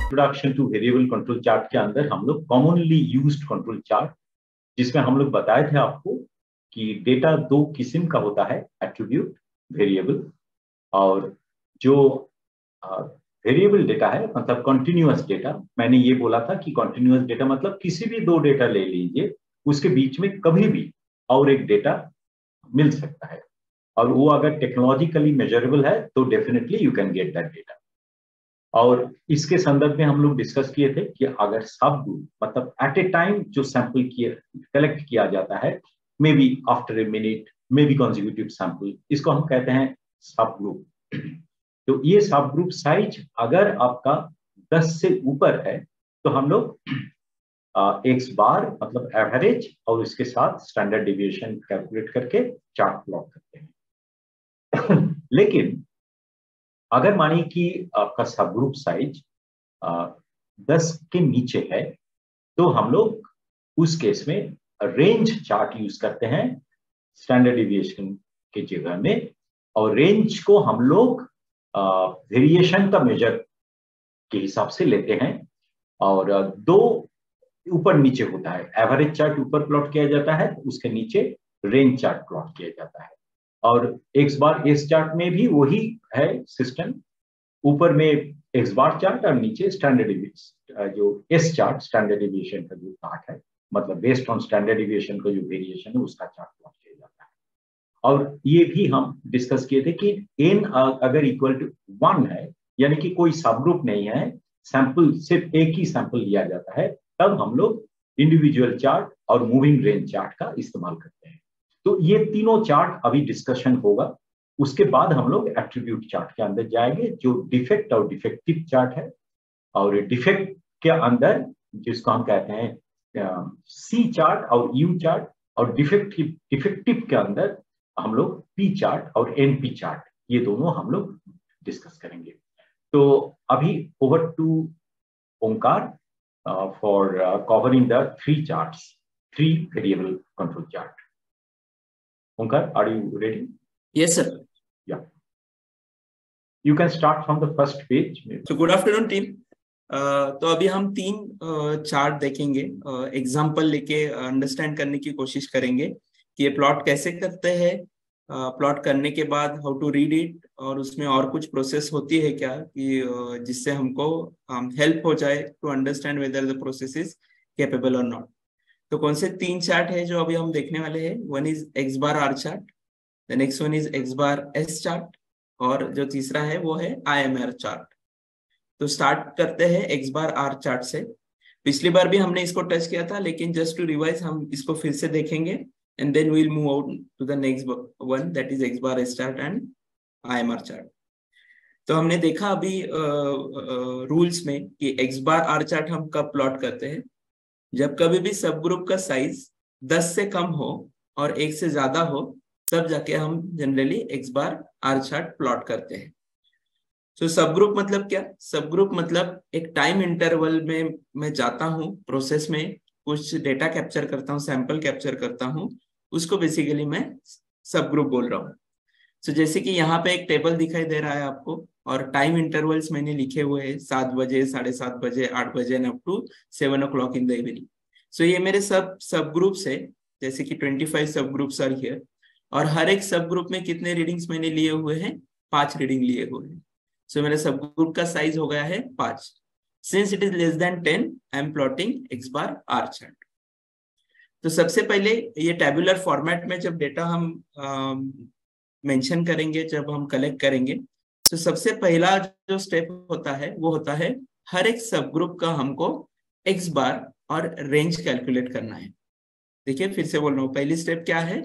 Introduction two variable control chart के अंदर हम लोग कॉमनली यूज्ड कंट्रोल चार्ट, जिसमें हम लोग बताए थे आपको कि डेटा दो किस्म का होता है, एट्रीब्यूट, वेरिएबल। और जो वेरिएबल डेटा है मतलब कंटिन्यूअस डेटा, मैंने ये बोला था कि कंटिन्यूअस डेटा मतलब किसी भी दो डेटा ले लीजिए, उसके बीच में कभी भी और एक डेटा मिल सकता है, और वो अगर टेक्नोलॉजिकली मेजरेबल है तो definitely you can get that data. और इसके संदर्भ में हम लोग डिस्कस किए थे कि अगर सब ग्रुप मतलब एट ए टाइम जो सैंपल कलेक्ट किया जाता है, may be after a minute, may be consecutive sample, इसको हम कहते हैं सब ग्रुप। तो ये सब ग्रुप साइज अगर आपका 10 से ऊपर है तो हम लोग एक्स बार मतलब एवरेज और इसके साथ स्टैंडर्ड डिविएशन कैलकुलेट करके चार्ट प्लॉट करते हैं। लेकिन अगर मानिए कि आपका सब ग्रुप साइज 10 के नीचे है तो हम लोग उस केस में रेंज चार्ट यूज करते हैं स्टैंडर्ड डिविएशन के जगह में, और रेंज को हम लोग वेरिएशन का मेजर के हिसाब से लेते हैं। और दो ऊपर नीचे होता है, एवरेज चार्ट ऊपर प्लॉट किया जाता है, उसके नीचे रेंज चार्ट प्लॉट किया जाता है। और एक्स बार एस चार्ट में भी वही है सिस्टम, ऊपर में एक्स बार चार्ट और नीचे स्टैंडर्ड डिविएशन, जो एस चार्ट स्टैंडर्ड डिविएशन का जो चार्ट है, मतलब बेस्ड ऑन स्टैंडर्ड डिविएशन का जो वेरिएशन है उसका चार्ट प्लॉट किया जाता है। और ये भी हम डिस्कस किए थे कि एन अगर इक्वल टू 1 है, यानी कि कोई सब ग्रुप नहीं है, सैंपल सिर्फ एक ही सैंपल लिया जाता है, तब हम लोग इंडिविजुअल चार्ट और मूविंग रेंज चार्ट का इस्तेमाल करते हैं। तो ये तीनों चार्ट अभी डिस्कशन होगा। उसके बाद हम लोग एट्रीब्यूट चार्ट के अंदर जाएंगे, जो डिफेक्ट और डिफेक्टिव चार्ट है। और डिफेक्ट के अंदर जिसको हम कहते हैं सी चार्ट और यू चार्ट, और डिफेक्टिव के अंदर हम लोग पी चार्ट और एनपी चार्ट, ये दोनों हम लोग डिस्कस करेंगे। तो अभी over to Omkar for covering the 3 charts, 3 variable control chart. Omkar, are you ready? Yes, sir. Yeah. You can start from the first page. So good afternoon, team. तो अभी हम 3 चार्ट देखेंगे, एग्जाम्पल लेके अंडरस्टैंड करने की कोशिश करेंगे कि ये प्लॉट कैसे करते हैं, प्लॉट करने के बाद हाउ टू रीड इट, और उसमें और कुछ प्रोसेस होती है क्या कि जिससे हमको हेल्प हो जाए to understand whether the process is capable और नॉट। तो कौन से 3 चार्ट है जो अभी हम देखने वाले हैं? One is X bar R chart, the next one is X bar S chart, और जो तीसरा है वो है IMR चार्ट। तो स्टार्ट करते हैं एक्स बार आर चार्ट से। पिछली बार भी हमने इसको टच किया था, लेकिन जस्ट टू रिवाइज हम इसको फिर से देखेंगे and then we will move out to the next one, that is X bar S chart and IMR chart. तो हमने देखा अभी रूल्स में कि एक्स बार आर चार्ट हम कब प्लॉट करते हैं, जब कभी भी सब ग्रुप का साइज 10 से कम हो और 1 से ज्यादा हो, तब जाके हम generally X bar R chart plot करते हैं। तो सब ग्रुप मतलब क्या? सब ग्रुप मतलब एक टाइम इंटरवल में मैं जाता हूँ प्रोसेस में, कुछ डेटा कैप्चर करता हूँ, सैंपल कैप्चर करता हूँ, उसको बेसिकली मैं सब ग्रुप बोल रहा हूँ। तो जैसे कि यहाँ पे एक टेबल दिखाई दे रहा है आपको, और टाइम इंटरवल्स मैंने लिखे हुए हैं 7 बजे, 7:30 बजे, 8 बजे and up to 7 o'clock in the evening. So ये मेरे सब ग्रुप्स है, जैसे कि 25 सब ग्रुप्स आर हियर, और हर एक सब ग्रुप में कितने रीडिंग्स मैंने लिए हुए हैं? 5 रीडिंग लिए हुए हैं। सो मेरे सब ग्रुप का साइज हो गया है 5। Since it is less than 10, I am plotting X bar R chart. तो सबसे पहले ये टैबुलर फॉर्मेट में जब डेटा हम मेंशन करेंगे, जब हम कलेक्ट करेंगे, तो सबसे पहला जो स्टेप होता है वो होता है हर एक सब ग्रुप का हमको एक्स बार और रेंज कैलकुलेट करना है। देखिए फिर से बोल रहा हूँ, पहली स्टेप क्या है?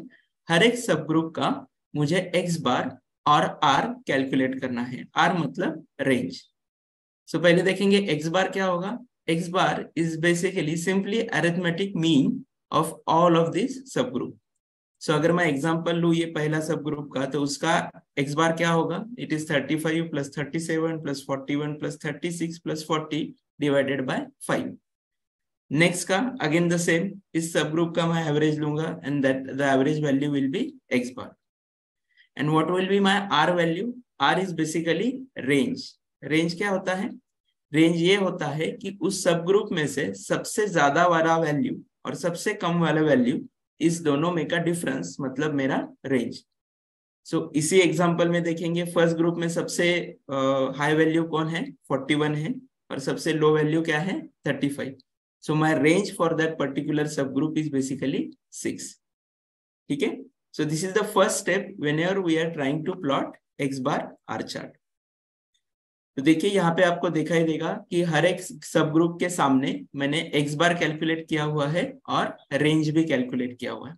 हर एक सब ग्रुप का मुझे एक्स बार और आर कैलकुलेट करना है। आर मतलब रेंज। सो पहले देखेंगे एक्स बार क्या होगा। X bar is basically simply arithmetic mean of all of this सब ग्रुप। सो अगर मैं एग्जांपल लूँ ये पहला सब ग्रुप का, तो उसका एक्स बार क्या होगा? It is 35 + 37 + 41 + 36 + 40 divided by 5। Next का अगेन द सेम, इस सब ग्रुप का मैं एवरेज लूंगा and that the average value will be X bar. And what will be my R value? R is basically range. Range क्या होता है? Range ये होता है कि उस सब ग्रुप में से सबसे ज्यादा वाला वैल्यू और सबसे कम वाला वैल्यू, इस दोनों में का डिफरेंस मतलब मेरा रेंज। सो इसी एग्जांपल में देखेंगे, फर्स्ट ग्रुप में सबसे हाई वैल्यू कौन है, 41 है, और सबसे लो वैल्यू क्या है, 35। So my range for that particular sub group is basically 6। ठीक है, so this is the first step whenever we are trying to plot X bar R chart. तो देखिए यहाँ पे आपको दिखाई देगा कि हर एक सब ग्रुप के सामने मैंने एक्स बार कैलकुलेट किया हुआ है और रेंज भी कैलकुलेट किया हुआ है।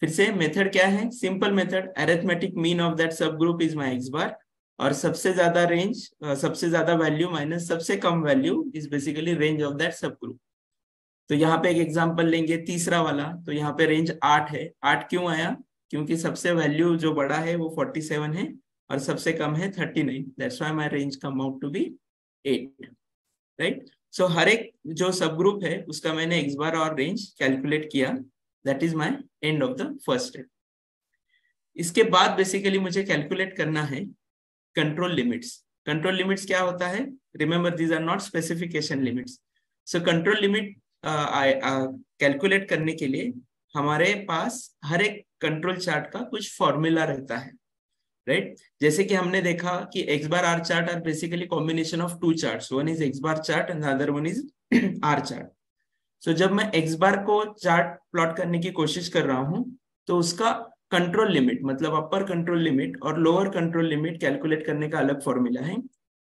फिर से मेथड क्या है, simple method, arithmetic mean of that sub group is my X bar, और सबसे ज्यादा रेंज, सबसे ज्यादा वैल्यू माइनस सबसे कम value is basically range of that sub group. तो यहाँ पे एक एग्जांपल लेंगे, तीसरा वाला, तो यहाँ पे रेंज 8 है। 8 क्यों आया, क्योंकि सबसे वैल्यू जो बड़ा है वो 47 है और सबसे कम है 39, that's why my range come out to be 8, right. So हर एक जो सब ग्रुप है उसका मैंने एक्स बार और रेंज कैलकुलेट किया, that is my end of the first step. इसके बाद बेसिकली मुझे कैलकुलेट करना है कंट्रोल लिमिट्स। कंट्रोल लिमिट्स क्या होता है, remember these are not specification limits. So control limit calculate करने के लिए हमारे पास हर एक कंट्रोल चार्ट का कुछ फॉर्मूला रहता है, राइट। जैसे कि हमने देखा कि X bar R chart are basically combination of two charts, one is X bar chart and other one is R chart. So जब मैं एक्स बार को चार्ट प्लॉट करने की कोशिश कर रहा हूं तो उसका कंट्रोल लिमिट मतलब अपर कंट्रोल लिमिट और लोअर कंट्रोल लिमिट कैलकुलेट करने का अलग फॉर्मूला है,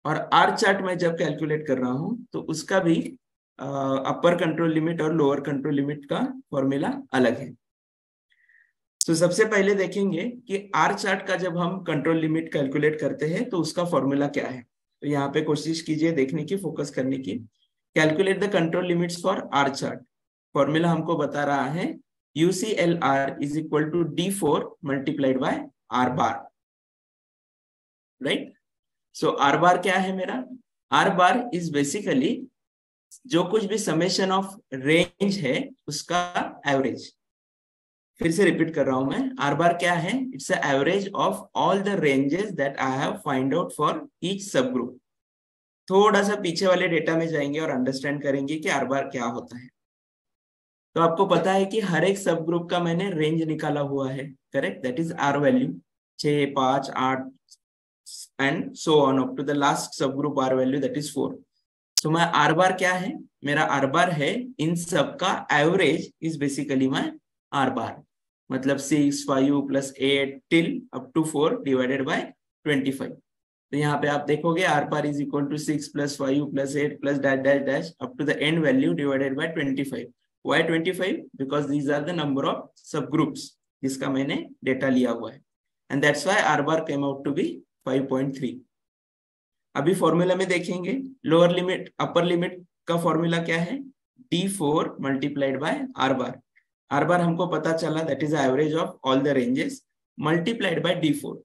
और आर चार्ट में जब कैलकुलेट कर रहा हूं तो उसका भी अपर कंट्रोल लिमिट और लोअर कंट्रोल लिमिट का फॉर्मूला अलग है। तो सबसे पहले देखेंगे कि आर चार्ट का जब हम कंट्रोल लिमिट कैलकुलेट करते हैं तो उसका फॉर्मूला क्या है। तो यहाँ पे कोशिश कीजिए देखने की, फोकस करने की। Calculate the control limits for R chart. Formula हमको बता रहा है UCLR is equal to D4 multiplied by R bar, right. So R bar क्या है मेरा, आर बार इज बेसिकली जो कुछ भी समेशन ऑफ रेंज है उसका एवरेज। फिर से रिपीट कर रहा हूं मैं, आर बार क्या है, it's a average of all the ranges that I have find out for each सब ग्रुप। थोड़ा सा पीछे वाले डेटा में जाएंगे और अंडरस्टैंड करेंगे कि आर बार क्या होता है। तो आपको पता है कि हर एक सब ग्रुप का मैंने रेंज निकाला हुआ है, correct, that is R value 6, 5, 8 and so on up to the last sub group R value that is 4। So my R bar क्या है, मेरा आर बार है इन सब का average is basically my R bar, मतलब 6, 5 plus 8 till up to 4 divided by 25। तो यहाँ पे आप देखोगे R bar is equal to 6 plus 5 plus 8 plus dash dash dash up to the end value divided by 25। Why 25? Because these are the number of subgroups जिसका मैंने data लिया हुआ है, and that's why R bar came out to be 5.3। अभी formula में देखेंगे, lower limit upper limit का formula क्या है, D4 multiplied by R bar। R bar हमको पता चला that is average of all the ranges multiplied by D4।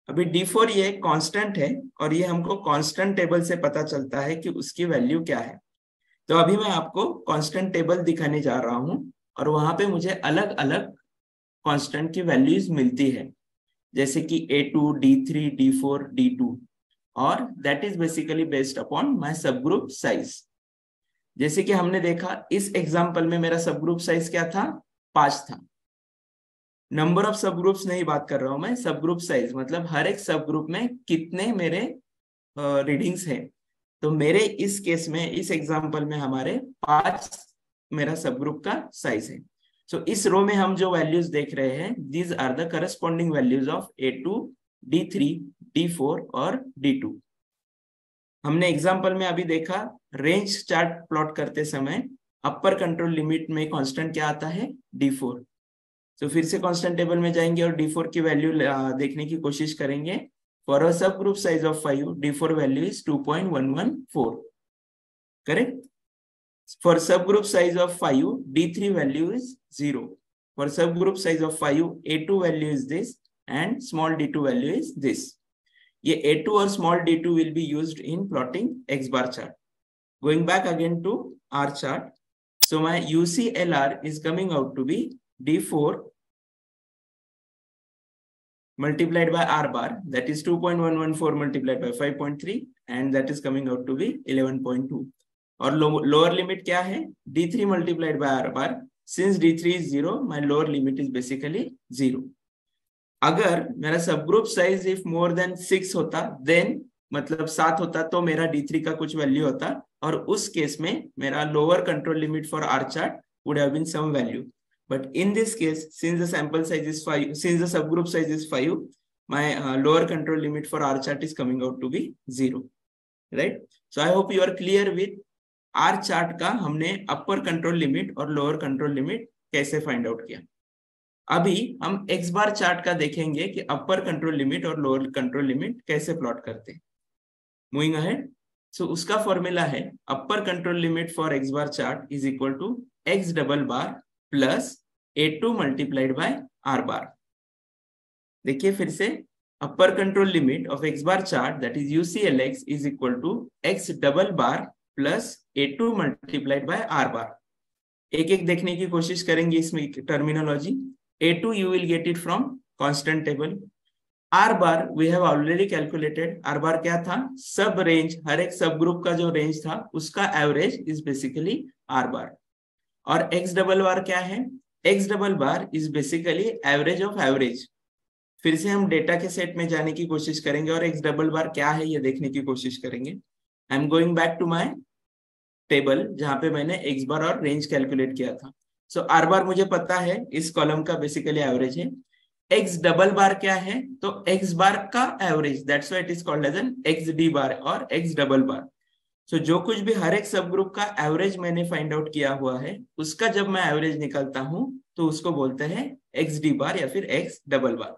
अभी D4 ये कांस्टेंट है और ये हमको कांस्टेंट टेबल से पता चलता है कि उसकी वैल्यू क्या है। तो अभी मैं आपको कांस्टेंट टेबल दिखाने जा रहा हूं और वहां पे मुझे अलग अलग कांस्टेंट की वैल्यूज मिलती है, जैसे कि A2, D3, D4, D2, और that is basically based upon my सब ग्रुप साइज। जैसे कि हमने देखा इस एग्जांपल में मेरा सब ग्रुप साइज क्या था, 5 था। नंबर ऑफ सब ग्रुप्स नहीं बात कर रहा हूं मैं, सब ग्रुप साइज मतलब हर एक सब ग्रुप में कितने मेरे रीडिंग्स हैं। तो मेरे इस केस में, इस एग्जांपल में हमारे 5 मेरा सब ग्रुप का साइज है। सो इस रो में हम जो वैल्यूज देख रहे हैं, these are the corresponding values of A2, D3, D4 और D2। हमने एग्जांपल में अभी देखा रेंज चार्ट प्लॉट करते समय अपर कंट्रोल लिमिट में कांस्टेंट क्या आता है, D4। तो फिर से कांस्टेंट टेबल में जाएंगे और D4 की वैल्यू देखने की कोशिश करेंगे। For a subgroup size of 5, D4 value is 2.114. Correct? For subgroup size of 5, D3 value is 0. For subgroup size of 5, A2 value is this and small d2 value is this. ये A2 और small d2 will be used in plotting X bar chart. Going back again to R chart. So my UCLR is coming out to be D4 multiplied by R bar, that is 2.114 multiplied by 5.3, and that is coming out to be 11.2. और lower limit क्या है? D3 multiplied by R bar. Since D3 is 0, my lower limit is basically 0. अगर मेरा sub group size if more than 6 होता, then मतलब 7 होता, तो मेरा D3 का कुछ वैल्यू होता, और उस केस में मेरा lower control limit for R chart would have been some value. But in this case, since the sample size is 5, since the subgroup size is 5, my lower control limit for R chart is coming out to be 0, right? So I hope you are clear with R chart का हमने upper control limit और lower control limit कैसे find out किया. अभी हम X bar chart का देखेंगे कि upper control limit और lower control limit कैसे plot करते हैं. Moving ahead, so उसका formula है upper control limit for X bar chart is equal to X double bar plus A2 multiplied by R bar. देखिए फिर से, upper control limit of X bar chart that is UCLX is equal to X double bar plus A2 multiplied by R bar. एक एक देखने की कोशिश करेंगे इसमें terminology. A2 you will get it from constant table. R bar we have already calculated. R bar क्या था? सब रेंज, हर एक सब ग्रुप का जो रेंज था उसका एवरेज इज बेसिकली R बार. और X डबल बार क्या है? X double bar is basically average of average. फिर से हम डेटा के सेट में जाने की कोशिश करेंगे और X डबल बार क्या है ये देखने की कोशिश करेंगे. I am going back to my table जहां पे मैंने X बार और रेंज कैलकुलेट किया था. सो R बार मुझे पता है इस कॉलम का बेसिकली एवरेज है. X डबल बार क्या है? तो X बार का average, that's why it is called as an XD bar और X डबल बार. So, जो कुछ भी हर एक सब ग्रुप का एवरेज मैंने फाइंड आउट किया हुआ है उसका जब मैं एवरेज निकालता हूं तो उसको बोलते हैं XD बार या फिर X double bar.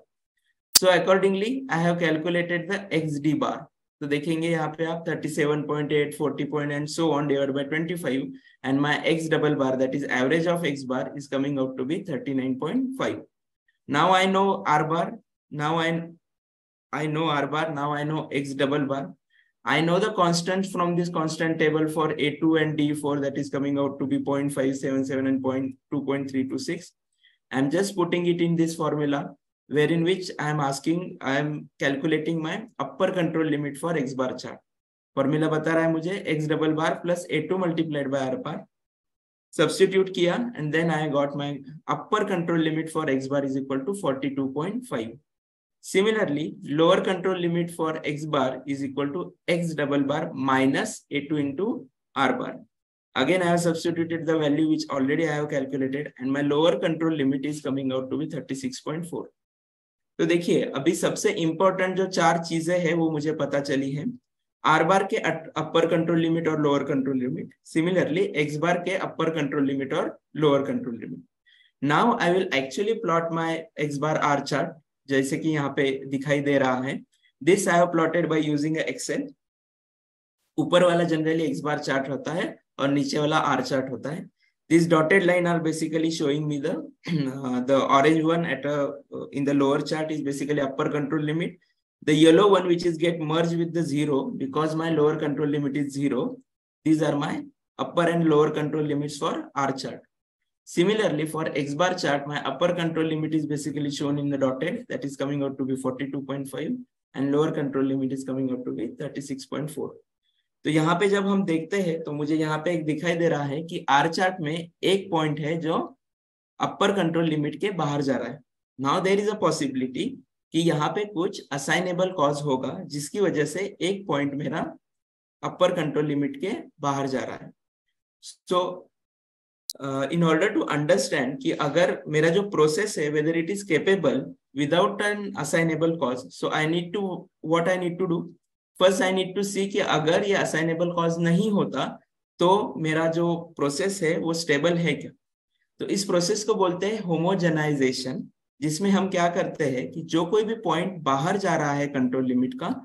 So accordingly I have calculated the XD bar. तो देखेंगे यहाँ पे आप 37.8, 40 point and so on divided by 25, and my X double bar that is average of X bar is coming out to be 39.5. Now I know R bar, now I know R bar, now I know X double bar. I know the constants from this constant table for A2 and D4, that is coming out to be 0.577 and 2.326. I'm just putting it in this formula, wherein which I am calculating my upper control limit for X bar chart. Formula बता रहा है मुझे X double bar plus A2 multiplied by R bar. Substitute किया and then I got my upper control limit for X bar is equal to 42.5. Similarly, lower control limit for X bar is equal to X double bar minus A2 into R bar. Again, I have substituted the value which already I have calculated, and my lower control limit is coming out to be 36.4. तो देखिए, अभी सबसे important जो 4 चीजें हैं वो मुझे पता चली है. R bar के upper control limit और lower control limit. Similarly, X bar के upper control limit और lower control limit. Now I will actually plot my X bar R chart. जैसे कि यहाँ पे दिखाई दे रहा है. This I have plotted by using Excel. ऊपर वाला जनरली X बार चार्ट होता है और नीचे वाला R चार्ट होता है. This dotted line are basically showing me the orange one at in the lower chart is basically upper control limit. The yellow one which is get merge with the 0 because my lower control limit is 0. These are my upper and lower control limits for R chart. Similarly, for X bar chart, my upper control limit is basically shown in the dotted, that is coming out to be 42.5, and lower control limit is coming out to be 36.4. तो यहाँ पे जब हम देखते हैं तो मुझे यहाँ पे एक दिखाई दे रहा है कि R चार्ट में एक पॉइंट है जो अपर कंट्रोल लिमिट के बाहर जा रहा है. Now there is a possibility कि यहाँ पे कुछ असाइनेबल कॉज होगा जिसकी वजह से एक पॉइंट मेरा अपर कंट्रोल लिमिट के बाहर जा रहा है. सो in order to understand कि अगर मेरा जो प्रोसेस है whether it is capable without an assignable cause, so what I need to do, first I need to see कि अगर ये assignable cause नहीं होता तो मेरा जो प्रोसेस है वो स्टेबल है क्या. तो इस प्रोसेस को बोलते हैं होमोजेनाइजेशन, जिसमें हम क्या करते हैं कि जो कोई भी पॉइंट बाहर जा रहा है कंट्रोल लिमिट का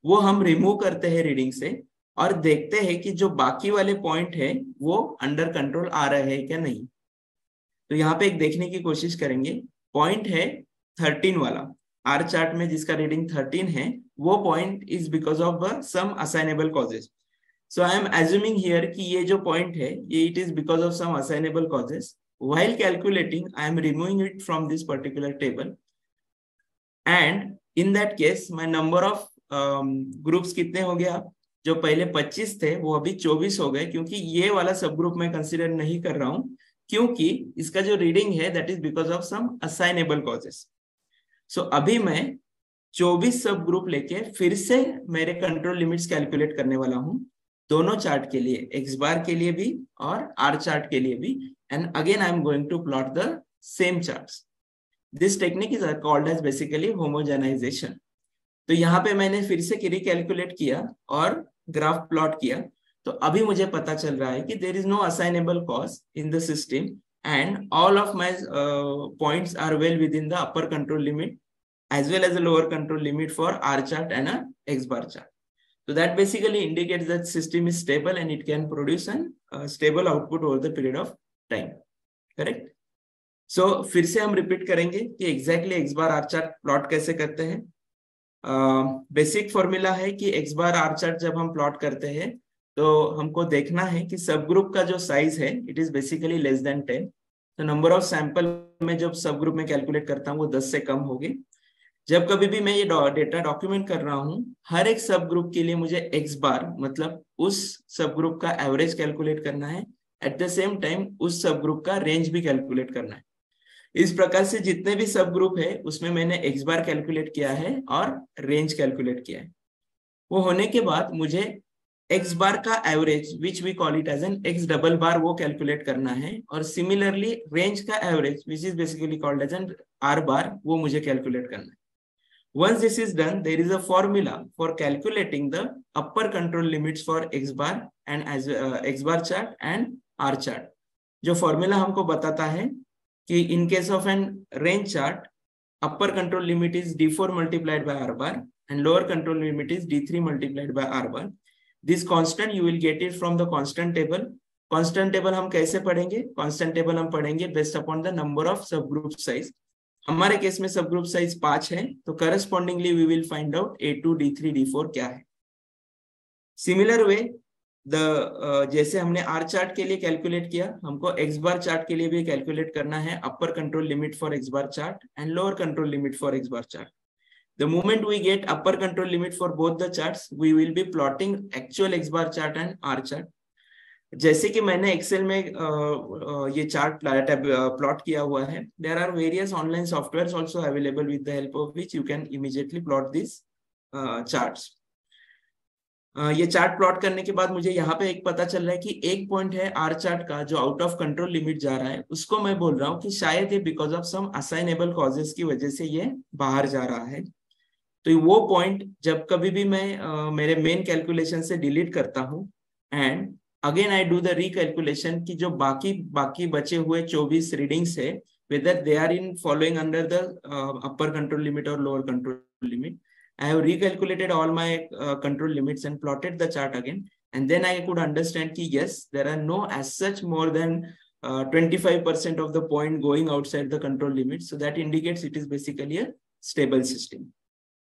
वो हम रिमूव करते हैं रीडिंग से और देखते हैं कि जो बाकी वाले पॉइंट है वो अंडर कंट्रोल आ रहे हैं क्या नहीं. तो यहाँ पे एक देखने की कोशिश करेंगे. पॉइंट है 13 वाला R चार्ट में जिसका रीडिंग 13 है, वो point is because of some assignable causes. So I am assuming here कि ये जो पॉइंट है ये it is because of some assignable causes. While calculating, I am removing it from this particular table, and in that case my number of groups कितने हो गया, जो पहले 25 थे वो अभी 24 हो गए, क्योंकि ये वाला सब ग्रुप मैं कंसिडर नहीं कर रहा हूं, क्योंकि इसका जो रीडिंग है that is because of some assignable causes. So अभी मैं 24 सब ग्रुप लेके फिर से मेरे कंट्रोल लिमिट्स कैलकुलेट करने वाला हूं, दोनों चार्ट के लिए, एक्स बार के लिए भी और आर चार्ट के लिए भी। And again I am going to plot the same charts. This technique is called as basically homogenization. तो यहाँ पे मैंने फिर से रिकैलकुलेट किया और ग्राफ प्लॉट किया, तो अभी मुझे पता चल रहा है कि there is no assignable cause in the system and all of my points are well within the upper control limit as well as a lower control limit for R chart and a X bar chart. So that basically indicates that system is stable and it can produce an stable output over the period of time. Correct? So फिर से हम repeat करेंगे कि exactly X bar R chart plot कैसे करते हैं। Basic formula है कि X bar R chart जब हम प्लॉट करते हैं तो हमको देखना है कि सब ग्रुप का जो साइज है it is basically less than 10। तो नंबर ऑफ सैंपल में जब सब ग्रुप में कैलकुलेट करता हूँ वो 10 से कम होगी। जब कभी भी मैं ये डेटा डॉक्यूमेंट कर रहा हूं, हर एक सब ग्रुप के लिए मुझे एक्स बार मतलब उस सब ग्रुप का एवरेज कैलकुलेट करना है, एट द सेम टाइम उस सब ग्रुप का रेंज भी कैलकुलेट करना है। इस प्रकार से जितने भी सब ग्रुप है उसमें मैंने एक्स बार कैलकुलेट किया है और रेंज कैलकुलेट किया है। वो होने के बाद मुझे एक्स बार का average which we call it as an X double bar वो कैलकुलेट करना है, और सिमिलरली रेंज का average which is basically called as an R bar वो मुझे कैलकुलेट करना है। Once this is done, there is a formula for calculating the upper control limits for X bar and as X bar chart and R chart. जो formula हमको बताता है कि in case of an range chart, upper control limit is D4 multiplied by R bar and lower control limit is D3 multiplied by R bar. This constant you will get it from the constant table. Constant table हम कैसे पढ़ेंगे? Constant table हम पढ़ेंगे based upon the number of subgroup size. हमारे case में sub group size 5 है, तो correspondingly we will find out A2, D3, D4 क्या है। सिमिलर वे जैसे हमने आर चार्ट के लिए कैलकुलेट किया, हमको एक्स बार चार्ट के लिए भी कैलकुलेट करना है upper control limit for X bar chart and lower control limit for X bar chart. The moment we get upper control limit for both the charts, we will be plotting actual X bar chart and R chart. जैसे कि मैंने Excel में ये chart plot किया हुआ है, there are various online softwares also available with the help of which you can immediately plot this charts. ये chart plot करने के बाद मुझे यहाँ पे एक पता चल रहा है कि एक पॉइंट है आर चार्ट का जो आउट ऑफ कंट्रोल लिमिट जा रहा है, उसको मैं बोल रहा हूँ कि शायद ये because of some assignable causes की वजह से ये बाहर जा रहा है। तो वो पॉइंट जब कभी भी मैं मेरे मेन कैलकुलेशन से डिलीट करता हूँ and again I do the recalculation कि जो बाकी बचे हुए 24 रीडिंग्स है whether they are in following under the upper control limit और lower control limit, I have recalculated all my control limits and plotted the chart again, and then I could understand कि yes, there are no as such more than 25% of the point going outside the control limit, so that indicates it is basically a stable system,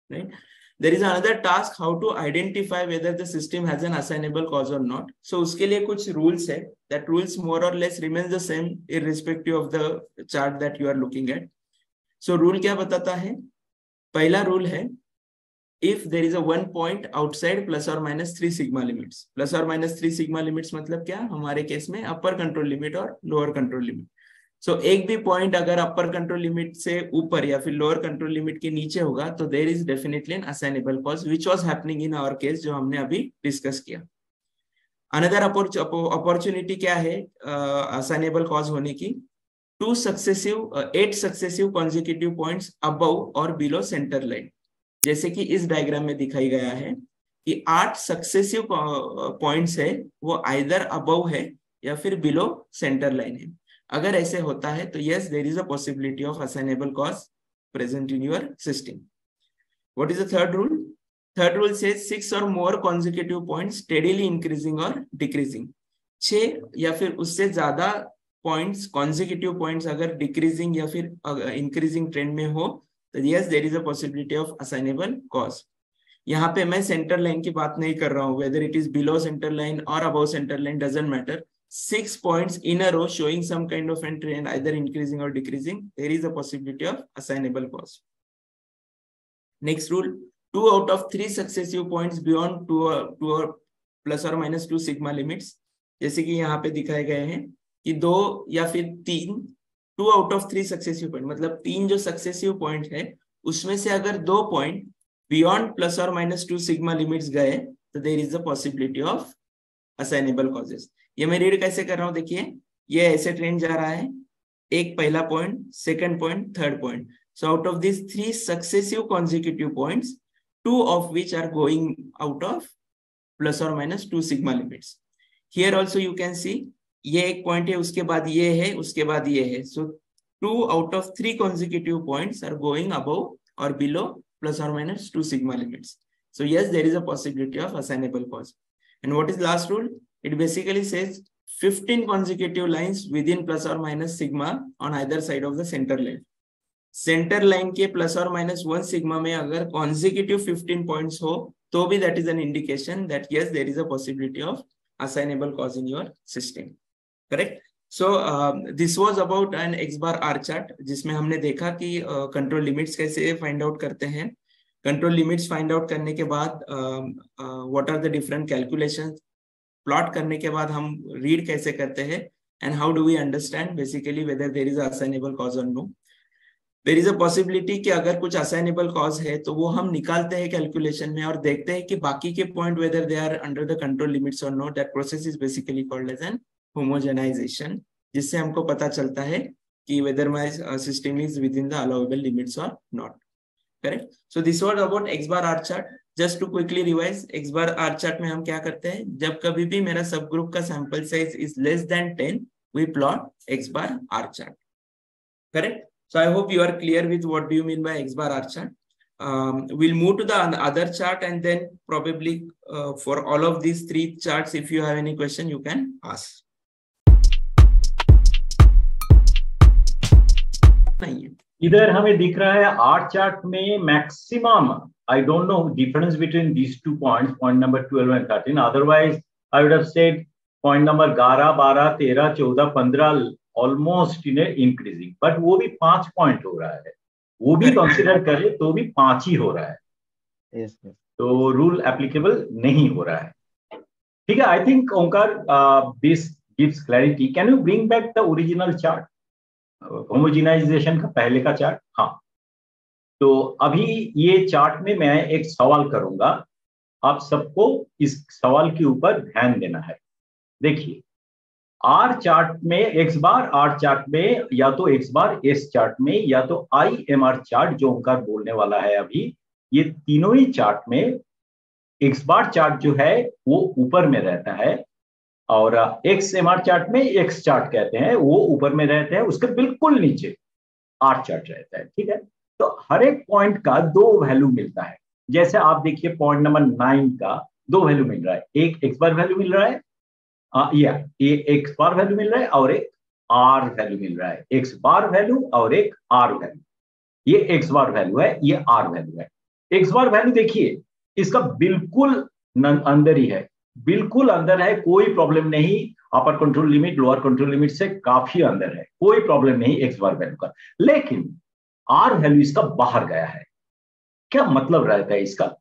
right? There is another task how to identify whether the system has an assignable cause or not. So उसके लिए कुछ rules है, that rules more or less remains the same irrespective of the chart that you are looking at. So rule क्या बताता है? पहला rule है if there is a one point outside plus or minus 3 sigma limits. Plus or minus 3 sigma limits मतलब क्या? हमारे case में अपर control limit और लोअर कंट्रोल लिमिट। सो एक भी पॉइंट अगर अपर कंट्रोल लिमिट से ऊपर या फिर लोअर कंट्रोल लिमिट के नीचे होगा तो there is definitely an assignable cause which was happening in our case, जो हमने अभी डिस्कस किया। अनदर अपॉर्चुनिटी क्या है असाइनेबल कॉज होने की? 8 सक्सेसिव कॉन्जिक्यूटिव पॉइंट्स अबव और बिलो सेंटर लाइन, जैसे कि इस डायग्राम में दिखाई गया है कि 8 सक्सेसिव पॉइंट्स है वो आइदर अबव है या फिर बिलो सेंटर लाइन है। अगर ऐसे होता है तो yes there is a possibility of assignable cause present in your system. What is the third rule? Third rule से 6 और more consecutive points steadily increasing और डिक्रीजिंग। 6 या फिर उससे ज्यादा पॉइंट्स कॉन्जिक्यूटिव पॉइंट्स अगर डिक्रीजिंग या फिर इंक्रीजिंग ट्रेंड में हो तो yes there is a possibility of assignable cause। यहाँ पे मैं सेंटर लाइन की बात नहीं कर रहा हूँ, whether it is below center line or above center line doesn't matter। 6 points in a row showing some kind of a trend either increasing or decreasing, there is a possibility of assignable cause। Next rule, 2 out of 3 successive points beyond two plus और minus 2 sigma limits, जैसे कि यहाँ पे दिखाए गए हैं कि 2 या फिर 3, 2 out of 3 सक्सेसिव पॉइंट, मतलब 3 जो सक्सेसिव पॉइंट है उसमें से अगर 2 पॉइंट बियॉन्ड प्लस और माइनस 2 सिग्मा लिमिट्स गए तो there is the possibility of assignable causes. ये मैं रीड कैसे कर रहा हूँ, देखिए ये ऐसे ट्रेंड जा रहा है, एक पहला point, second point, third point. So out of this 3 successive consecutive points, 2 of which are going out of plus or minus 2 sigma limits. Here also you can see ये एक पॉइंट है, उसके बाद ये है, उसके बाद ये है। So 2 out of 3 consecutive points are going above or below plus or minus 2 sigma limits. So yes, there is a possibility of assignable cause. And what is last rule? It basically says 15 consecutive lines within plus or minus sigma on either side of the center line. Centre line के plus और minus 1 sigma में अगर consecutive 15 points हो तो भी that is an indication that yes there is a possibility of assignable cause in your system, correct. So this was about an X bar R chart, जिसमें हमने देखा कि कंट्रोल लिमिट्स कैसे फाइंड आउट करते हैं। कंट्रोल लिमिट्स फाइंड आउट करने के बाद what are the different calculations, plot करने के बाद हम रीड कैसे करते हैं, and how do we understand basically whether there is a assignable cause और no. There is a possibility कि अगर कुछ असाइनेबल कॉज है तो वो हम निकालते हैं कैलकुलेशन में और देखते हैं कि बाकी के point whether they are under the control limits और not. That process is basically called as an homogenisation, जिससे हमको पता चलता है कि whether my system is within the allowable limits और not, correct. So this was about X bar R chart. Just to quickly revise, X bar R chart में हम क्या करते हैं, जब कभी भी मेरा सब ग्रुप का sample size is less than 10 we plot X bar R chart, correct. So I hope you are clear with what do you mean by X bar R chart. We'll move to the other chart, and then probably for all of these 3 charts, if you have any question, you can ask. इधर हमें दिख रहा है are chart में maximum, I don't no difference between these 2 points, point number 12 and 13. Otherwise I would have said point number 11, 12, 13, 14, 15 almost in increasing, but वो भी 5 point हो रहा है, वो भी कंसिडर करें तो भी 5 ही हो रहा है। yes, yes. तो रूल एप्लीकेबल नहीं हो रहा है, ठीक है। I think Omkar this gives clarity. Can you bring back the original chart, homogenization का पहले का चार्ट? हाँ, तो अभी ये चार्ट में मैं एक सवाल करूंगा, आप सबको इस सवाल के ऊपर ध्यान देना है। देखिए आर चार्ट में, एक्स बार आर चार्ट में, या तो एक्स बार एस चार्ट में, या तो IMR चार्ट जो ओंकार बोलने वाला है अभी, ये तीनों ही चार्ट में एक्स बार चार्ट जो है वो ऊपर में रहता है, और XMR चार्ट में एक्स चार्ट कहते हैं वो ऊपर में रहते हैं, उसके बिल्कुल नीचे आर चार्ट रहता है, ठीक है। तो हर एक पॉइंट का 2 वैल्यू मिलता है। जैसे आप देखिए पॉइंट नंबर 9 का 2 वैल्यू मिल रहा है, एक एक्स बार वैल्यू मिल रहा है, ये एक्स बार वैल्यू मिल रहा है, और एक आर वैल्यू मिल रहा है, एक्स बार वैल्यू और एक आर वैल्यू। ये एक्स बार वैल्यू है, ये आर वैल्यू है। एक्स बार वैल्यू देखिए इसका बिल्कुल अंदर ही है, बिल्कुल अंदर है, कोई प्रॉब्लम नहीं। अपर control limit lower control limit से काफी अंदर है, कोई प्रॉब्लम नहीं एक्स बार वैल्यू का। लेकिन आर वैल्यू इसका बाहर गया है। क्या मतलब रहता है इसका?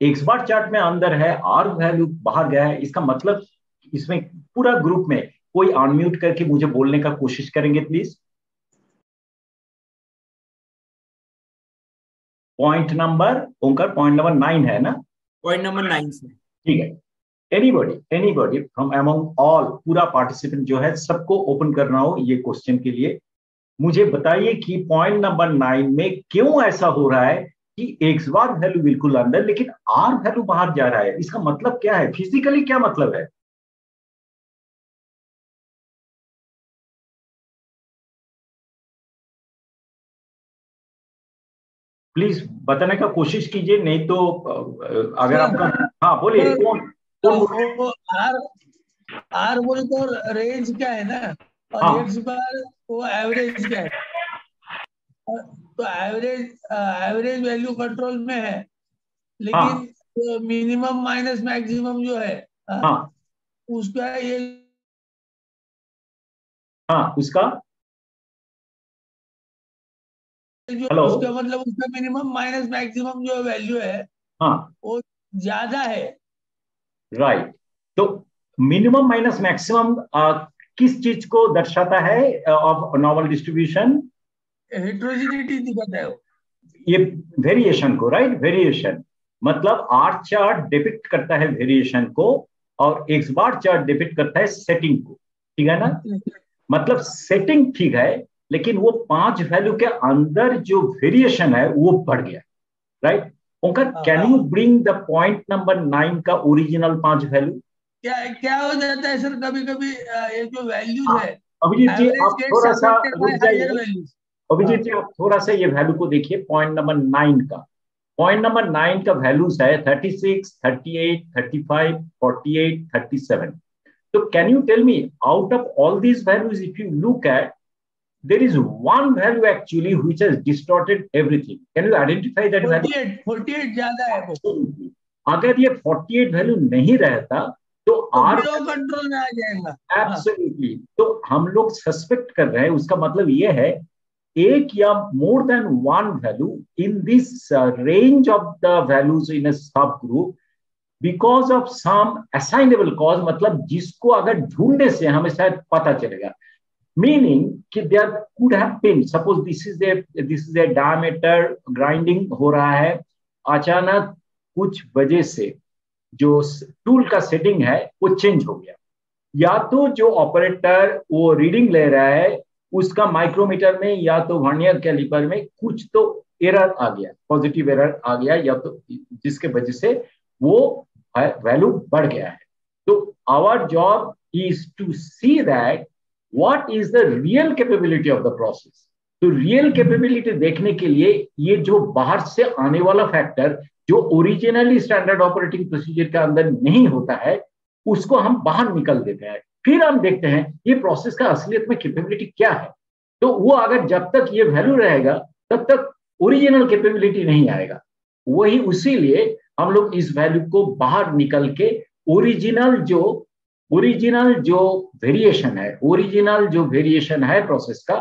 एक्स बार चार्ट में अंदर है, आर वैल्यू बाहर गया है, इसका मतलब इसमें पूरा ग्रुप में कोई अनम्यूट करके मुझे बोलने का कोशिश करेंगे please. Point number Omkar, point number 9 है ना? पॉइंट नंबर 9 से, ठीक है। एनीबॉडी फ्रॉम अमंग ऑल, पूरा पार्टिसिपेंट जो है सबको ओपन करना हो ये क्वेश्चन के लिए, मुझे बताइए कि पॉइंट नंबर 9 में क्यों ऐसा हो रहा है कि एक्स बार वैल्यू बिल्कुल अंदर लेकिन आर वैल्यू बाहर जा रहा है? इसका मतलब क्या है, फिजिकली क्या मतलब है? प्लीज बताने का कोशिश कीजिए, नहीं तो अगर आपका, हाँ बोलिए कौन आर बोले तो रेंज क्या है ना, और एक्स बार वो एवरेज क्या है, तो एवरेज वैल्यू कंट्रोल में है, लेकिन तो मिनिमम माइनस मैक्सिमम जो है उसका ये उसका जो हेलो, उसका मतलब उसका मिनिमम माइनस मैक्सिमम जो वैल्यू है हाँ वो ज्यादा है। राइट। तो मिनिमम माइनस मैक्सिमम किस चीज को दर्शाता है ऑफ नॉर्मल डिस्ट्रीब्यूशन? हेट्रोजिनिटी दिखाता है वो। ये वेरिएशन को, राइट, वेरिएशन मतलब आर चार्ट डिपिक्ट करता है वेरिएशन को और एक्स बार चार्ट डिपिक्ट करता है सेटिंग को, ठीक है ना? मतलब सेटिंग ठीक है, लेकिन वो 5 वैल्यू के अंदर जो वेरिएशन है वो बढ़ गया, right? Omkar, can you bring the point number 9 का ओरिजिनल 5 वैल्यू? क्या क्या हो जाता है सर, कभी कभी ये जो वैल्यूज है, अभिजीत जी एवरेज आप गेट्स थोड़ा सा अफेक्टेड बाय रुक हायर जाइए। वैल्यूज। अभिजीत जी आप थोड़ा सा ये वैल्यू को देखिए, पॉइंट नंबर 9 का। पॉइंट नंबर 9 का वैल्यूज है 36, 38, 35, 48, 37। तो can you tell me, out of all these values if you look at, there is one value actually which has distorted everything. Can you identify that value? 48 ज्यादा है वो, अगर ये 48 value नहीं रहता तो तो आर फिर वो कंट्रोल में आ जाएगा। एब्सोल्युटली, तो हम लोग सस्पेक्ट कर रहे हैं, उसका मतलब ये है एक या more than one value in this range of the values in a sub group because of some assignable cause, मतलब जिसको अगर ढूंढने से हमें शायद पता चलेगा। मीनिंग कि there could have been, suppose this is a diameter grinding हो रहा है, अचानक कुछ वजह से जो टूल का सेटिंग है वो चेंज हो गया, या तो जो ऑपरेटर वो रीडिंग ले रहा है उसका माइक्रोमीटर में या तो वर्नियर कैलिपर में कुछ तो एरर आ गया, पॉजिटिव एरर आ गया, या तो जिसके वजह से वो वैल्यू बढ़ गया है। तो our job is to see that what is the real capability of the process. तो रियल कैपेबिलिटी देखने के लिए ये जो बाहर से आने वाला फैक्टर जो ओरिजिनली स्टैंडर्ड ऑपरेटिंग प्रोसीजर के अंदर नहीं होता है उसको हम बाहर निकल देते हैं, फिर हम देखते हैं ये प्रोसेस का असलियत में कैपेबिलिटी क्या है। तो वो अगर जब तक ये वैल्यू रहेगा तब तक ओरिजिनल कैपेबिलिटी नहीं आएगा। वही उसीलिए हम लोग इस वैल्यू को बाहर निकल के ओरिजिनल जो वेरिएशन है प्रोसेस का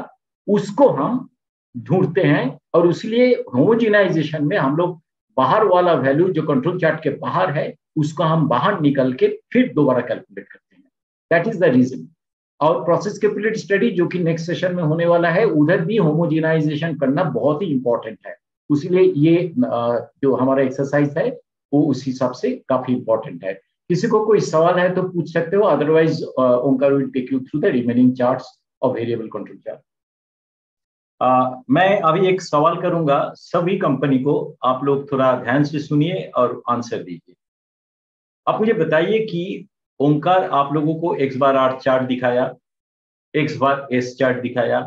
उसको हम ढूंढते हैं, और इसलिए होमोजिनाइजेशन में हम लोग बाहर वाला वैल्यू जो कंट्रोल चार्ट के बाहर है उसको हम बाहर निकल के फिर दोबारा कैलकुलेट करते हैं। That is the reason. और प्रोसेस कैपेबिलिटी स्टडी जो कि नेक्स्ट सेशन में होने वाला है उधर भी होमोजिनाइजेशन करना बहुत ही इंपॉर्टेंट है, इसीलिए ये जो हमारा एक्सरसाइज है वो उस हिसाब से काफी इंपॉर्टेंट है। किसी को कोई सवाल है तो पूछ सकते हो, otherwise Omkar will take you through the remaining charts of variable control chart. मैं अभी एक सवाल करूंगा सभी कंपनी को, आप लोग थोड़ा ध्यान से सुनिए और आंसर दीजिए। आप मुझे बताइए कि ओंकार आप लोगों को एक्स बार आर चार्ट दिखाया, एक्स बार एस चार्ट दिखाया,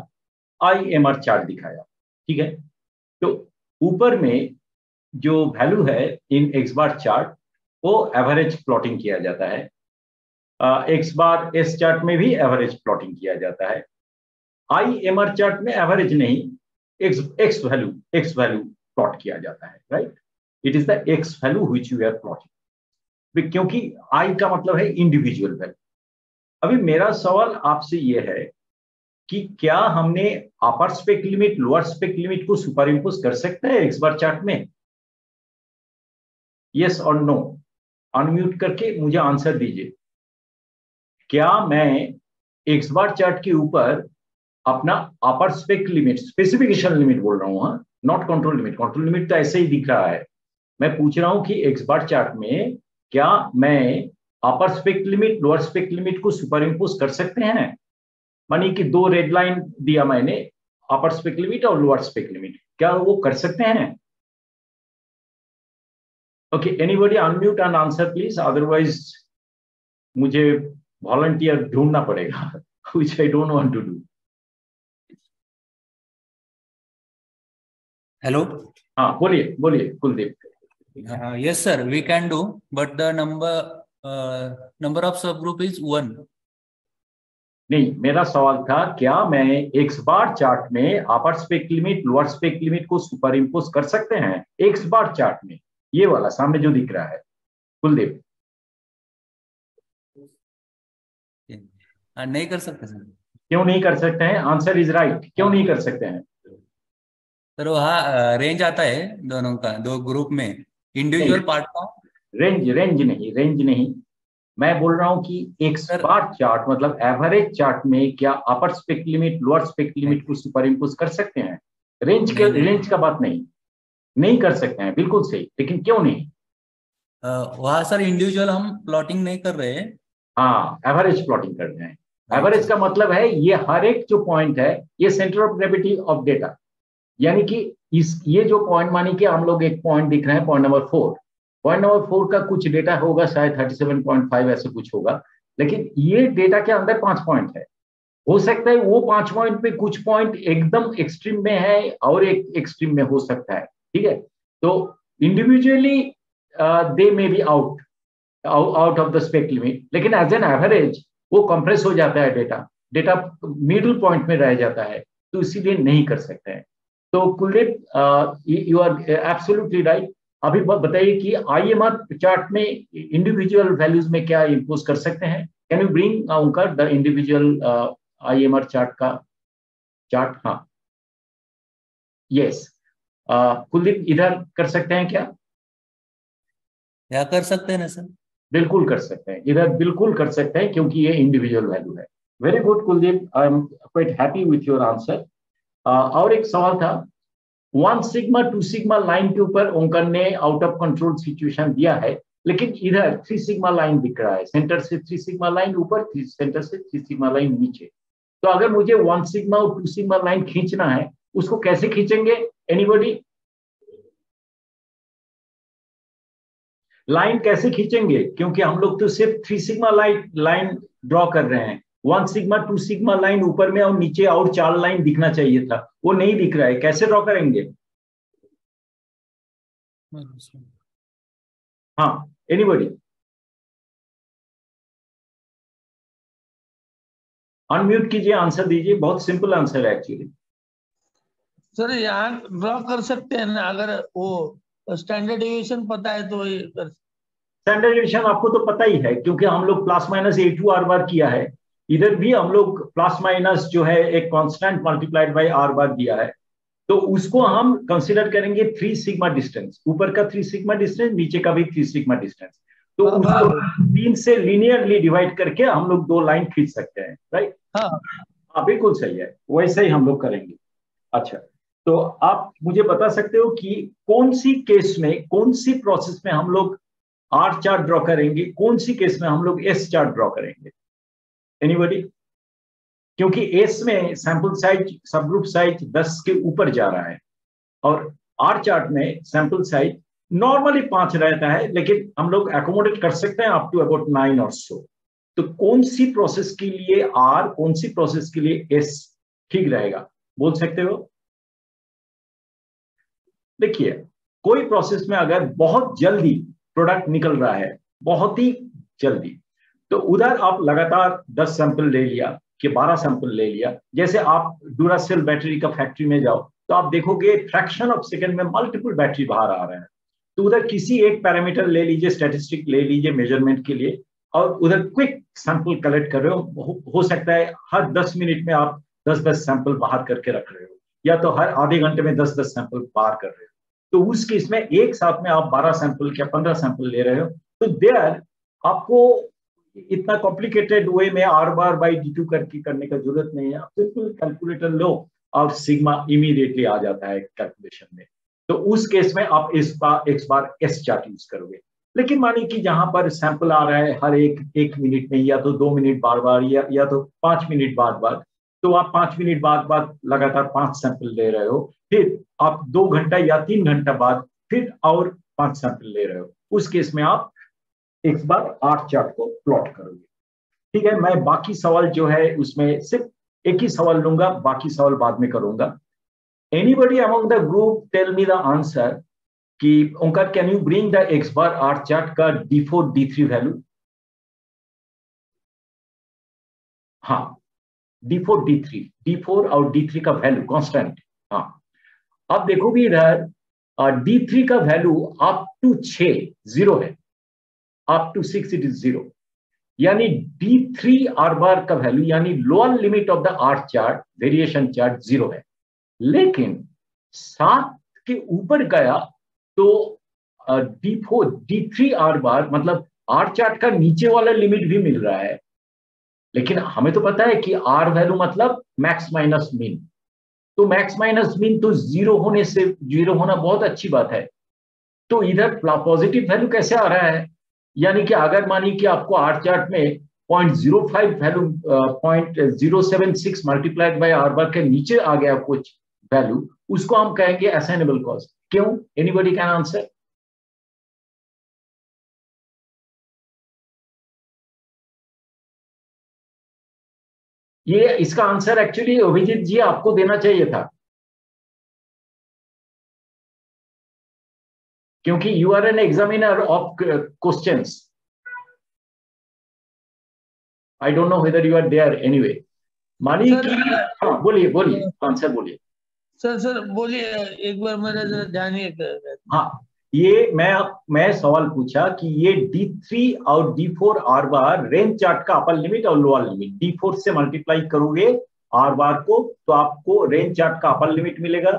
IMR चार्ट दिखाया, ठीक है? तो ऊपर में जो वैल्यू है इन एक्स बार चार्ट वो एवरेज प्लॉटिंग किया जाता है, एक्स बार एस चार्ट में भी एवरेज प्लॉटिंग किया जाता है। IMR चार्ट में एवरेज नहीं, एक्स वैल्यू प्लॉट किया जाता है, right? It is the X value which you are plotting, क्योंकि आई का मतलब है इंडिविजुअल वैल्यू। अभी मेरा सवाल आपसे यह है कि क्या हमने upper spec limit lower spec limit को सुपर इंपोज कर सकते हैं एक्स बार चार्ट में? यस और नो, अनम्यूट करके मुझे आंसर दीजिए। क्या मैं एक्स बार चार्ट के ऊपर अपना अपर स्पेक लिमिट, स्पेसिफिकेशन लिमिट बोल रहा हूं, हाँ, not control limit, control limit तो ऐसे ही दिख रहा है, मैं पूछ रहा हूं कि एक्स बार चार्ट में क्या मैं upper spec limit lower spec limit को सुपर इंपोज कर सकते हैं? मानिए कि दो रेड लाइन दिया मैंने, अपर स्पेक लिमिट और लोअर स्पेक लिमिट, क्या वो कर सकते हैं? Okay, anybody unmute and answer please, otherwise मुझे वॉलंटियर ढूंढना पड़ेगा which I don't want to do. Hello. हाँ बोलिए बोलिए Kuldeep. Yes, sir. We can do, but the number of subgroup is 1. नहीं, मेरा सवाल था क्या मैं एक्स बार चार्ट में upper spec limit lower spec limit को सुपर इंपोज कर सकते हैं एक्स बार चार्ट में, ये वाला सामने जो दिख रहा है कुलदीप? नहीं कर सकते सर। क्यों नहीं कर सकते हैं? आंसर इज राइट, क्यों नहीं कर सकते हैं? सर वहाँ रेंज आता है दोनों का, दो ग्रुप में, इंडिविजुअल पार्ट का? रेंज नहीं, मैं बोल रहा हूँ कि एक बार चार्ट मतलब एवरेज चार्ट में क्या upper spec limit lower spec limit को सुपर इम्पोज कर सकते हैं? रेंज का बात नहीं कर सकते हैं, बिल्कुल सही, लेकिन क्यों नहीं? वहाँ सर इंडिविजुअल हम प्लॉटिंग नहीं कर रहे हैं। हाँ, एवरेज प्लॉटिंग कर रहे हैं। एवरेज का मतलब है ये हर एक जो पॉइंट है ये centre of gravity of data, यानी कि ये जो पॉइंट मानी कि हम लोग एक पॉइंट दिख रहे हैं पॉइंट नंबर 4 का कुछ डेटा होगा शायद 37.5 ऐसे कुछ होगा, लेकिन ये डेटा के अंदर 5 पॉइंट है। हो सकता है वो 5 पॉइंट पे कुछ पॉइंट एकदम एक्सट्रीम में है और एक एक्सट्रीम में हो सकता है, ठीक है? तो individually they may be out of the spec limit, लेकिन एज एन एवरेज वो कंप्रेस हो जाता है, डेटा मिडिल पॉइंट में रह जाता है, तो इसीलिए नहीं कर सकते हैं। तो Kuldeep, you are absolutely right. अभी बताइए कि आईएमआर चार्ट में इंडिविजुअल वैल्यूज में क्या इंपोज कर सकते हैं? कैन यू ब्रिंग उनका द इंडिविजुअल आईएमआर चार्ट का चार्ट? हाँ, यस, कुलदीप इधर कर सकते हैं क्या कर सकते हैं ना सर? बिल्कुल कर सकते हैं, इधर बिल्कुल कर सकते हैं, क्योंकि ये इंडिविजुअल वैल्यू है। Very good Kuldeep, I am quite happy with your answer. और एक सवाल था, 1 सिग्मा 2 सिग्मा लाइन के ऊपर ओंकर ने आउट ऑफ कंट्रोल सिचुएशन दिया है, लेकिन इधर 3 सिग्मा लाइन दिख रहा है, सेंटर से 3 सिग्मा लाइन ऊपर, सेंटर से 3 सिग्मा लाइन नीचे। तो अगर मुझे 1 सिग्मा और 2 सिग्मा लाइन खींचना है, उसको कैसे खींचेंगे? एनीबॉडी? लाइन कैसे खींचेंगे? क्योंकि हम लोग तो सिर्फ 3 सिग्मा लाइन ड्रॉ कर रहे हैं, 1 सिग्मा 2 सिग्मा लाइन ऊपर में और नीचे और 4 लाइन दिखना चाहिए था, वो नहीं दिख रहा है, कैसे ड्रॉ करेंगे? हाँ, एनीबॉडी? अनम्यूट कीजिए, आंसर दीजिए, बहुत सिंपल आंसर है एक्चुअली। सर यहाँ ड्रॉ कर सकते हैं ना, अगर वो स्टैंडर्ड डिविएशन पता है तो ये कर। स्टैंडर्ड डिविएशन आपको तो पता ही है, क्योंकि हम लोग प्लस माइनस A2 R बार किया है, इधर भी हम लोग प्लस माइनस जो है एक कांस्टेंट मल्टीप्लाइड बाय R बार दिया है, तो उसको हम कंसीडर करेंगे 3 सिग्मा डिस्टेंस, ऊपर का 3 सिग्मा डिस्टेंस, नीचे का भी 3 सिग्मा डिस्टेंस, तो उसको 3 से लीनियरली डिवाइड करके हम लोग 2 लाइन खींच सकते हैं, राइट? हाँ, बिल्कुल सही है, वैसे ही हम लोग करेंगे। अच्छा, तो आप मुझे बता सकते हो कि कौन सी केस में, कौन सी प्रोसेस में हम लोग R चार्ट ड्रॉ करेंगे, कौन सी केस में हम लोग S चार्ट ड्रॉ करेंगे? एनीबॉडी? क्योंकि S में सैंपल साइज, सब ग्रुप साइज 10 के ऊपर जा रहा है, और R चार्ट में सैंपल साइज नॉर्मली 5 रहता है, लेकिन हम लोग एकोमोडेट कर सकते हैं अप टू अबाउट 9 और सो। तो कौन सी प्रोसेस के लिए R, कौन सी प्रोसेस के लिए S ठीक रहेगा, बोल सकते हो? देखिए, कोई प्रोसेस में अगर बहुत जल्दी प्रोडक्ट निकल रहा है, बहुत ही जल्दी, तो उधर आप लगातार 10 सैंपल ले लिया कि 12 सैंपल ले लिया। जैसे आप ड्यूरासेल बैटरी का फैक्ट्री में जाओ तो आप देखोगे फ्रैक्शन ऑफ सेकंड में मल्टीपल बैटरी बाहर आ रहे हैं, तो उधर किसी एक पैरामीटर ले लीजिए, स्टैटिस्टिक ले लीजिए मेजरमेंट के लिए, और उधर क्विक सैंपल कलेक्ट कर रहे हो सकता है हर 10 मिनट में आप 10-10 सैंपल बाहर करके रख रहे हो, या तो हर आधे घंटे में 10-10 सैंपल बाहर कर रहे हो, तो उस केस में एक साथ में आप 12 सैंपल या 15 सैंपल ले रहे हो, तो देयर आपको इतना कॉम्प्लिकेटेड वे में R बार बाई D2 करने का जरूरत नहीं है, आप सिंपल कैलकुलेटर लो और सिग्मा इमीडिएटली आ जाता है कैलकुलेशन में। तो उस केस में आप इस बार S चार्ट यूज करोगे। लेकिन मानिए कि जहां पर सैंपल आ रहा है हर एक मिनट में, या तो 2 मिनट बार बार, या तो 5 मिनट बाद, तो आप 5 मिनट बाद लगातार 5 सैंपल ले रहे हो, फिर आप 2 घंटा या 3 घंटा बाद फिर और 5 सैंपल ले रहे हो, उस केस में आप एक बार R चार्ट को प्लॉट करोगे। ठीक है, मैं बाकी सवाल जो है उसमें सिर्फ एक ही सवाल लूंगा, बाकी सवाल बाद में करूंगा। Anybody among the group tell me the answer कि Omkar, can you bring the X bar R chart का D4 D3 वैल्यू? हाँ, D4 D4 और D3 का वैल्यू कांस्टेंट। हाँ, अब देखो भी इधर D3 का वैल्यू अप टू 6 0 है, अप टू 6 इट इज 0, यानी D3 R बार का वैल्यू, यानी lower limit of the R chart variation chart 0 है। लेकिन 7 के ऊपर गया तो D4 D3 R बार मतलब R चार्ट का नीचे वाला लिमिट भी मिल रहा है, लेकिन हमें तो पता है कि R वैल्यू मतलब मैक्स माइनस मीन, तो मैक्स माइनस मीन तो जीरो होना बहुत अच्छी बात है। तो इधर पॉजिटिव वैल्यू कैसे आ रहा है? यानी कि अगर मानिए कि आपको R चार्ट में 0.05 वैल्यू 0.076 मल्टीप्लाइड बाय R बार के नीचे आ गया कुछ वैल्यू, उसको हम कहेंगे असाइनेबल कॉज। क्यों? Anybody can answer? ये इसका आंसर एक्चुअली अभिजीत जी आपको देना चाहिए था, क्योंकि you are an examiner of questions. I don't know whether you are there. Anyway, मानिए कि हाँ, बोलिए आंसर बोलिए। सर बोलिए, एक बार मेरा जरा ध्यान ही। हाँ, ये मैं सवाल पूछा कि ये D3 और D4 R बार रेंज चार्ट का अपर लिमिट और लोअर लिमिट, D4 से मल्टीप्लाई करोगे R बार को तो आपको रेंज चार्ट का अपर लिमिट मिलेगा,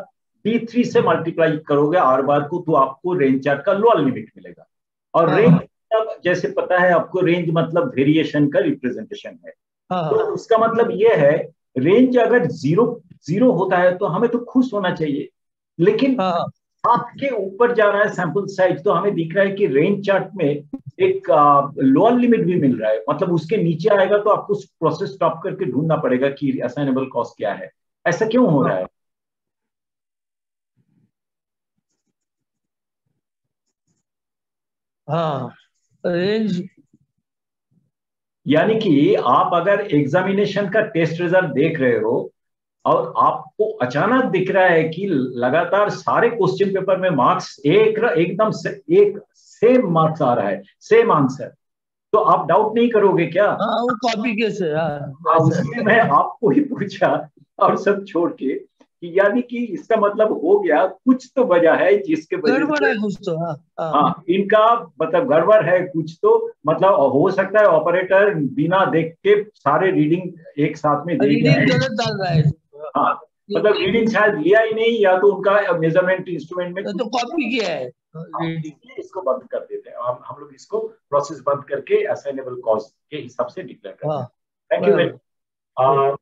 D3 से मल्टीप्लाई करोगे R बार को तो आपको रेंज चार्ट का लोअर लिमिट मिलेगा। और रेंज मतलब जैसे पता है आपको, रेंज मतलब वेरिएशन का रिप्रेजेंटेशन है। तो उसका मतलब ये है, रेंज अगर जीरो होता है तो हमें तो खुश होना चाहिए, लेकिन 7 के ऊपर जा रहा है सैंपल साइज, तो हमें दिख रहा है कि रेंज चार्ट में एक लोअर लिमिट भी मिल रहा है, मतलब उसके नीचे आएगा तो आपको प्रोसेस स्टॉप करके ढूंढना पड़ेगा कि असाइनेबल कॉस्ट क्या है। ऐसा क्यों हो रहा है? रेंज यानी कि आप अगर एग्जामिनेशन का टेस्ट रिजल्ट देख रहे हो और आपको अचानक दिख रहा है कि लगातार सारे क्वेश्चन पेपर में मार्क्स एकदम एक सेम मार्क्स आ रहा है, सेम आंसर, तो आप डाउट नहीं करोगे क्या? वो कॉपी कैसे? उसमें मैं आपको ही पूछा और सब छोड़ के कि यानी कि इसका मतलब हो गया कुछ तो वजह है जिसके वजह गड़बड़ से है कुछ तो। हाँ, इनका मतलब गड़बड़ है कुछ तो, मतलब हो सकता है ऑपरेटर बिना देख के सारे रीडिंग एक साथ में दे दिया है। रीडिंग गलत डाल रहा है। हाँ, मतलब रीडिंग शायद लिया ही नहीं, या तो उनका मेजरमेंट इंस्ट्रूमेंट में तो कॉपी किया है रीडिंग। इसको बंद कर देते हैं हम लोग, इसको प्रोसेस बंद करके असाइनेबल कॉज के हिसाब से डिक्लेयर करते हैं। Thank you very